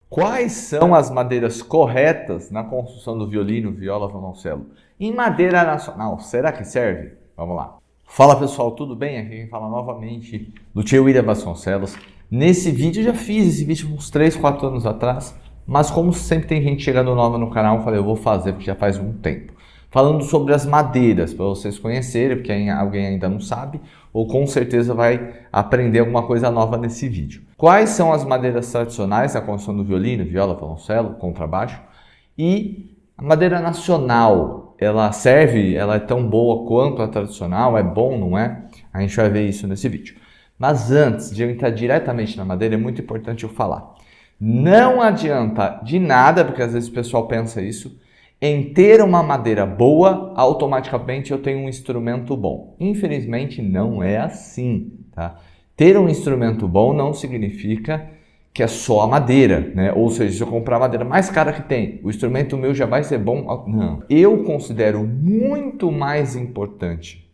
Quais são as madeiras corretas na construção do violino, viola, violoncelo? Em madeira nacional, será que serve? Vamos lá. Fala pessoal, tudo bem? Aqui quem fala novamente do tio William Vasconcelos. Nesse vídeo, eu já fiz esse vídeo uns 3, 4 anos atrás, mas como sempre tem gente chegando nova no canal, eu falei, eu vou fazer porque já faz um tempo. Falando sobre as madeiras, para vocês conhecerem, porque alguém ainda não sabe, ou com certeza vai aprender alguma coisa nova nesse vídeo. Quais são as madeiras tradicionais na construção do violino, viola, violoncelo, contrabaixo? E a madeira nacional, ela serve, ela é tão boa quanto a tradicional? É bom, não é? A gente vai ver isso nesse vídeo. Mas antes de eu entrar diretamente na madeira, é muito importante eu falar. Não adianta de nada, porque às vezes o pessoal pensa isso, em ter uma madeira boa, automaticamente eu tenho um instrumento bom. Infelizmente não é assim, tá? Ter um instrumento bom não significa que é só a madeira, né? Ou seja, se eu comprar a madeira mais cara que tem, o instrumento meu já vai ser bom? Não. Eu considero muito mais importante,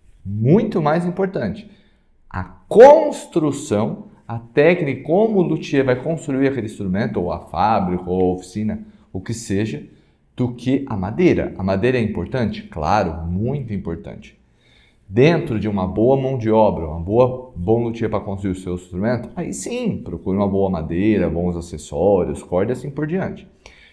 a construção, a técnica, como o luthier vai construir aquele instrumento, ou a fábrica, ou a oficina, o que seja, do que a madeira. A madeira é importante? Claro, muito importante. Dentro de uma boa mão de obra, bom luthier para construir o seu instrumento, aí sim, procure uma boa madeira, bons acessórios, corda e assim por diante.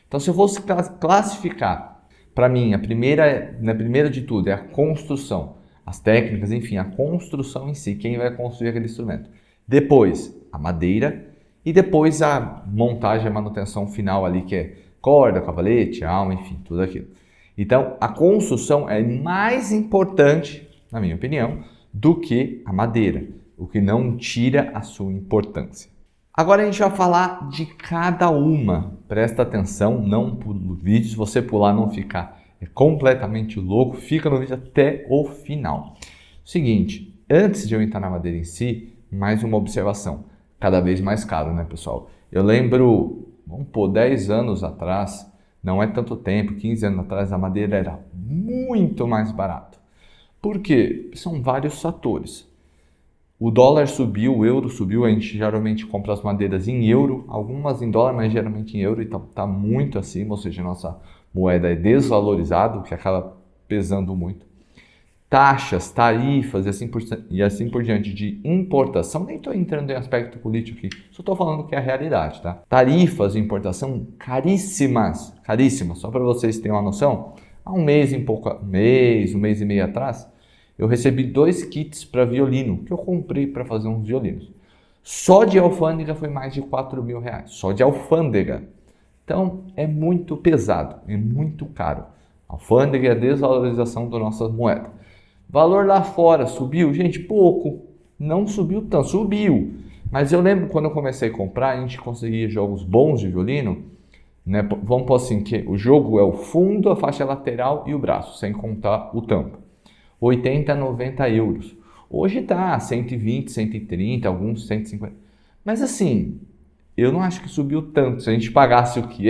Então, se eu fosse classificar, para mim, a primeira de tudo é a construção, as técnicas, enfim, a construção em si, quem vai construir aquele instrumento. Depois, a madeira e depois a montagem, a manutenção final ali, que é corda, cavalete, alma, enfim, tudo aquilo. Então, a construção é mais importante, na minha opinião, do que a madeira, o que não tira a sua importância. Agora a gente vai falar de cada uma. Presta atenção, não pula o vídeo, se você pular não ficar completamente louco, fica no vídeo até o final. Seguinte, antes de eu entrar na madeira em si, mais uma observação. Cada vez mais caro, né, pessoal? Eu lembro, vamos pôr, 10 anos atrás, não é tanto tempo, 15 anos atrás, a madeira era muito mais barata. Por quê? São vários fatores. O dólar subiu, o euro subiu, a gente geralmente compra as madeiras em euro, algumas em dólar, mas geralmente em euro, então está muito acima, ou seja, a nossa moeda é desvalorizada, o que acaba pesando muito. Taxas, tarifas e assim por diante de importação, nem estou entrando em aspecto político aqui, só estou falando que é a realidade, tá? Tarifas de importação caríssimas, só para vocês terem uma noção, há um mês e meio atrás, eu recebi 2 kits para violino, que eu comprei para fazer uns violinos. Só de alfândega foi mais de R$4.000, só de alfândega. Então é muito pesado, é muito caro. Alfândega é a desvalorização da nossa moeda. Valor lá fora subiu? Gente, pouco. Não subiu tanto, subiu. Mas eu lembro quando eu comecei a comprar, a gente conseguia jogos bons de violino, né? Vamos pôr assim, que o jogo é o fundo, a faixa lateral e o braço, sem contar o tampo. 80, 90 euros. Hoje tá 120, 130, alguns 150. Mas assim, eu não acho que subiu tanto. Se a gente pagasse o que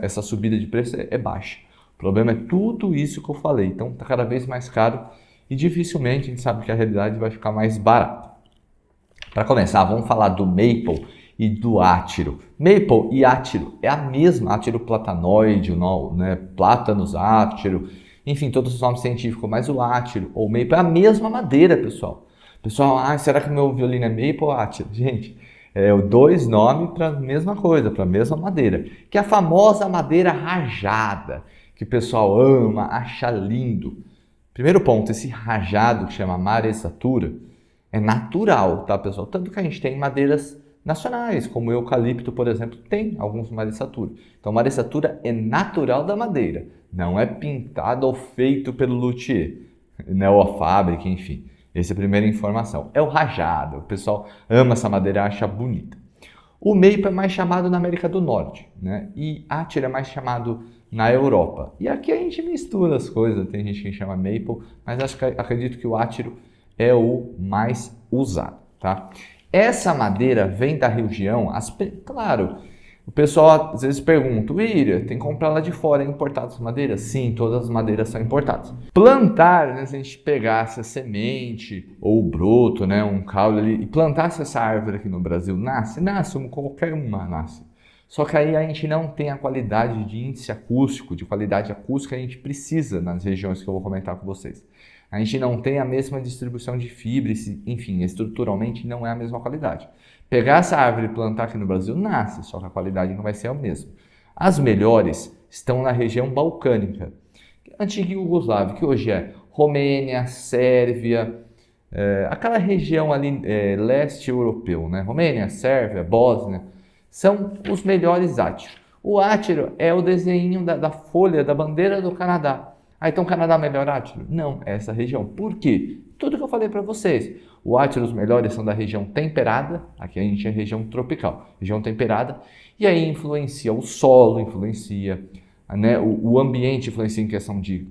essa subida de preço é baixa. O problema é tudo isso que eu falei. Então está cada vez mais caro e dificilmente a gente sabe que a realidade vai ficar mais barata. Para começar, vamos falar do maple e do átiro. Maple e átiro é a mesma, átiro platanoide, né? Plátanos átiro, enfim, todos os nomes científicos, mas o átiro ou maple é a mesma madeira, pessoal. Pessoal, será que meu violino é maple ou átiro? Gente, é 2 nomes para a mesma coisa, para a mesma madeira, que é a famosa madeira rajada, que o pessoal ama, acha lindo. Primeiro ponto, esse rajado que chama maressatura é natural, tá, pessoal? Tanto que a gente tem madeiras nacionais, como o eucalipto, por exemplo, tem alguns maressatura. Então, maressatura é natural da madeira, não é pintado ou feito pelo luthier, né, ou a fábrica, enfim. Essa é a primeira informação. É o rajado, o pessoal ama essa madeira, acha bonita. O maple é mais chamado na América do Norte, né? E átiro é mais chamado na Europa. E aqui a gente mistura as coisas, tem gente que chama maple, mas acredito que o átiro é o mais usado, tá? Essa madeira vem da região, claro, O pessoal às vezes pergunta, William, tem que comprar lá de fora, é importado as madeiras? Sim, todas as madeiras são importadas. Plantar, né, se a gente pegasse a semente ou o broto, né, um caule ali, e plantasse essa árvore aqui no Brasil, nasce, qualquer uma nasce. Só que aí a gente não tem a qualidade de índice acústico, de qualidade acústica que a gente precisa nas regiões que eu vou comentar com vocês. A gente não tem a mesma distribuição de fibra, enfim, estruturalmente não é a mesma qualidade. Pegar essa árvore e plantar aqui no Brasil, nasce, só que a qualidade não vai ser a mesma. As melhores estão na região balcânica, antiga Iugoslávia, que hoje é Romênia, Sérvia, aquela região ali leste europeu, né? Romênia, Sérvia, Bósnia, são os melhores átiros. O átiro é o desenho da folha da bandeira do Canadá. Ah, então o Canadá é melhor átiro? Não, é essa região. Por quê? Tudo que eu falei para vocês. O átiro, os melhores são da região temperada, aqui a gente é região tropical, região temperada, e aí influencia o solo, influencia, né, o ambiente, influencia em questão de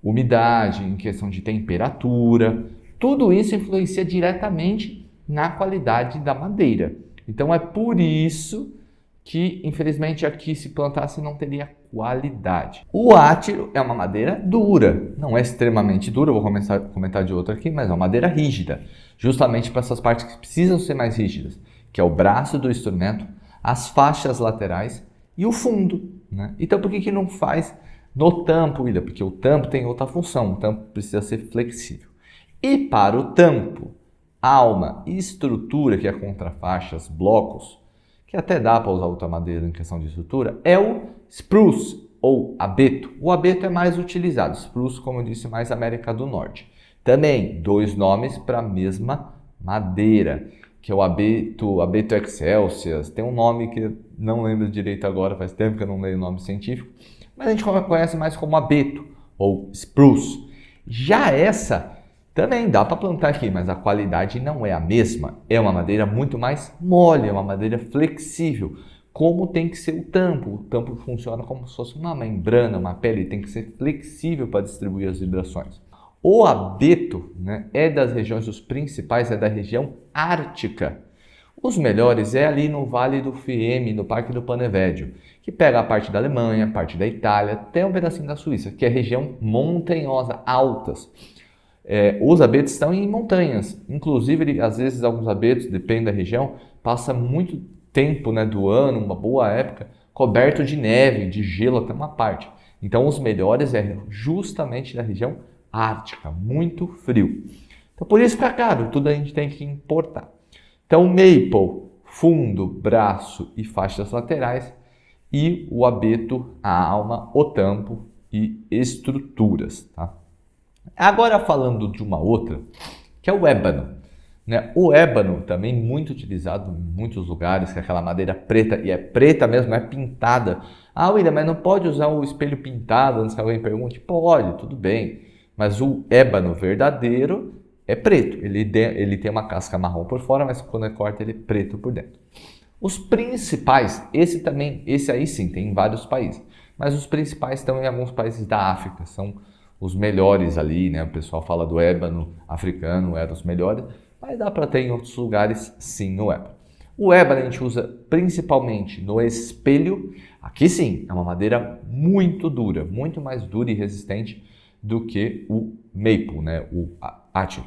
umidade, em questão de temperatura, tudo isso influencia diretamente na qualidade da madeira. Então é por isso que, infelizmente, aqui se plantasse não teria qualidade. O átiro é uma madeira dura, não é extremamente dura, eu vou começar a comentar de outra aqui, mas é uma madeira rígida, justamente para essas partes que precisam ser mais rígidas, que é o braço do instrumento, as faixas laterais e o fundo, né? Então por que não faz no tampo, William? Porque o tampo tem outra função, o tampo precisa ser flexível. E para o tampo, alma e estrutura, que é contra faixas, blocos, que até dá para usar outra madeira em questão de estrutura, é o spruce ou abeto. O abeto é mais utilizado, spruce, como eu disse, mais América do Norte. Também, dois nomes para a mesma madeira, que é o abeto excelsior. Tem um nome que eu não lembro direito agora, faz tempo que eu não leio o nome científico, mas a gente conhece mais como abeto ou spruce. Já essa também dá para plantar aqui, mas a qualidade não é a mesma. É uma madeira muito mais mole, é uma madeira flexível, como tem que ser o tampo. O tampo funciona como se fosse uma membrana, uma pele, tem que ser flexível para distribuir as vibrações. O abeto, né, é das regiões, os principais é da região ártica. Os melhores é ali no Vale do Fiemme, no Parque do Panevédio, que pega a parte da Alemanha, a parte da Itália, até um pedacinho da Suíça, que é região montanhosa, altas. Os abetos estão em montanhas, inclusive às vezes alguns abetos, depende da região, passa muito tempo, né, do ano, uma boa época, coberto de neve, de gelo até uma parte. Então os melhores é justamente da região ártica, muito frio. Então por isso fica caro, tudo a gente tem que importar. Então maple, fundo, braço e faixas laterais, e o abeto, a alma, o tampo e estruturas, tá? Agora falando de uma outra, que é o ébano, né? O ébano também muito utilizado em muitos lugares, que é aquela madeira preta, e é preta mesmo, não é pintada. Ah, William, mas não pode usar o espelho pintado, antes que alguém pergunte? Pode, tudo bem, mas o ébano verdadeiro é preto, ele tem uma casca marrom por fora, mas quando é corta ele é preto por dentro. Os principais, esse aí sim, tem em vários países, mas os principais estão em alguns países da África, são os melhores ali, né? O pessoal fala do ébano africano, era os melhores, mas dá para ter em outros lugares sim o ébano. O ébano a gente usa principalmente no espelho, aqui sim, é uma madeira muito dura, muito mais dura e resistente do que o maple, né? O átiro.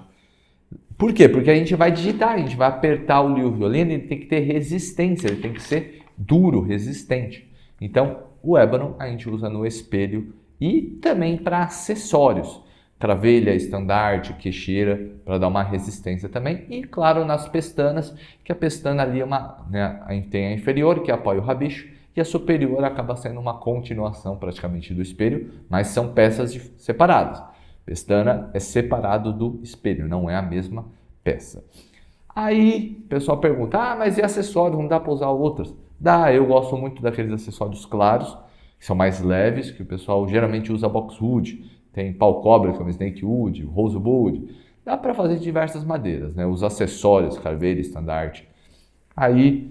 Por quê? Porque a gente vai digitar, a gente vai apertar o violino, ele tem que ter resistência, ele tem que ser duro, resistente. Então, o ébano a gente usa no espelho e também para acessórios, cravelha, estandarte, queixeira, para dar uma resistência também. E claro, nas pestanas, que a pestana ali é a gente tem a inferior, que apoia o rabicho, e a superior acaba sendo uma continuação praticamente do espelho, mas são peças separadas. Pestana é separado do espelho, não é a mesma peça. Aí o pessoal pergunta, mas e acessórios, não dá para usar outras? Dá, eu gosto muito daqueles acessórios claros, que são mais leves, que o pessoal geralmente usa boxwood, tem pau-cobra, que é o snakewood, rosewood. Dá para fazer de diversas madeiras, né? Os acessórios, carveira, estandarte. Aí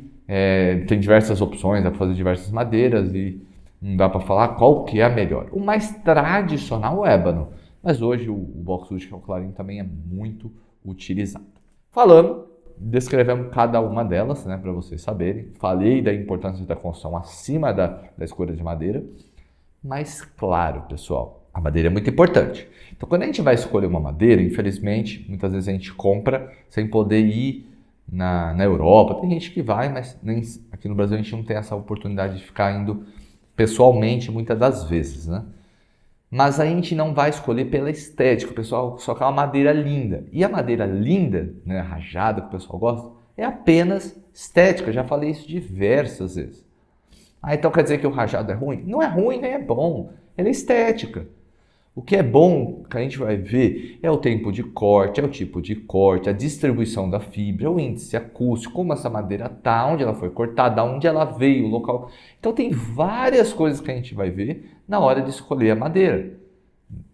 tem diversas opções, dá para fazer diversas madeiras e não dá para falar qual que é a melhor. O mais tradicional é o ébano, mas hoje o boxwood, que é o clarinho, também é muito utilizado. Falando descrevemos cada uma delas, né, para vocês saberem. Falei da importância da construção acima da escolha de madeira. Mas, claro, pessoal, a madeira é muito importante. Então, quando a gente vai escolher uma madeira, infelizmente, muitas vezes a gente compra sem poder ir na Europa. Tem gente que vai, mas nem, aqui no Brasil a gente não tem essa oportunidade de ficar indo pessoalmente muitas das vezes, né? Mas a gente não vai escolher pela estética, o pessoal só quer uma madeira linda. E a madeira linda, né, rajada, que o pessoal gosta, é apenas estética. Já falei isso diversas vezes. Ah, então quer dizer que o rajado é ruim? Não é ruim, nem é bom. Ele é estética. O que é bom, que a gente vai ver, é o tempo de corte, é o tipo de corte, a distribuição da fibra, o índice acústico, como essa madeira tá, onde ela foi cortada, onde ela veio, o local. Então tem várias coisas que a gente vai ver na hora de escolher a madeira.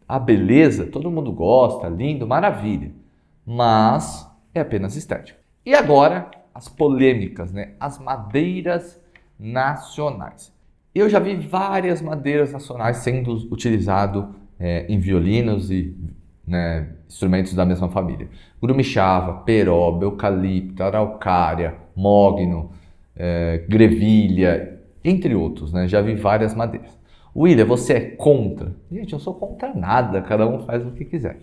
A beleza, todo mundo gosta, lindo, maravilha, mas é apenas estética. E agora, as polêmicas, né? As madeiras nacionais. Eu já vi várias madeiras nacionais sendo utilizadas em violinos e, né, instrumentos da mesma família. Gurumixava, peroba, eucalipto, araucária, mogno, grevilha, entre outros, né? Já vi várias madeiras. William, você é contra? Gente, eu sou contra nada, cada um faz o que quiser.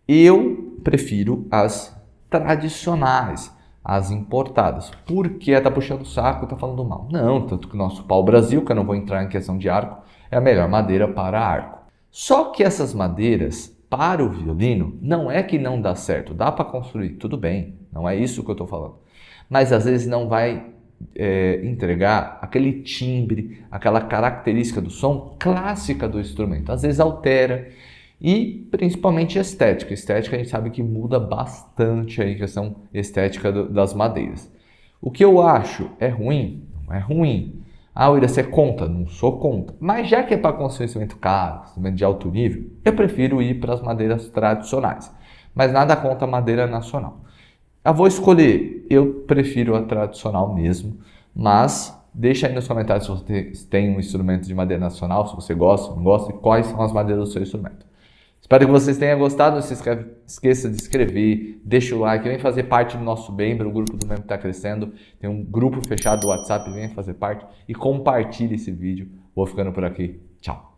Eu prefiro as tradicionais, as importadas. Por que tá puxando o saco e tá falando mal? Não, tanto que o nosso pau-brasil, que eu não vou entrar em questão de arco, é a melhor madeira para arco. Só que essas madeiras, para o violino, não é que não dá certo. Dá para construir, tudo bem, não é isso que eu estou falando. Mas às vezes não vai entregar aquele timbre, aquela característica do som clássica do instrumento. Às vezes altera. E principalmente estética. Estética a gente sabe que muda bastante aí a questão estética das madeiras. O que eu acho é ruim? Não é ruim. Ah, William, você é contra? Não sou contra. Mas já que é para construir instrumento caro, instrumento de alto nível, eu prefiro ir para as madeiras tradicionais. Mas nada contra a madeira nacional. Eu vou escolher, eu prefiro a tradicional mesmo, mas deixa aí nos comentários se você tem um instrumento de madeira nacional, se você gosta, não gosta, e quais são as madeiras do seu instrumento. Espero que vocês tenham gostado, não se esqueça de inscrever, deixa o like, vem fazer parte do nosso membro, o grupo do membro está crescendo, tem um grupo fechado do WhatsApp, venha fazer parte e compartilhe esse vídeo. Vou ficando por aqui, tchau!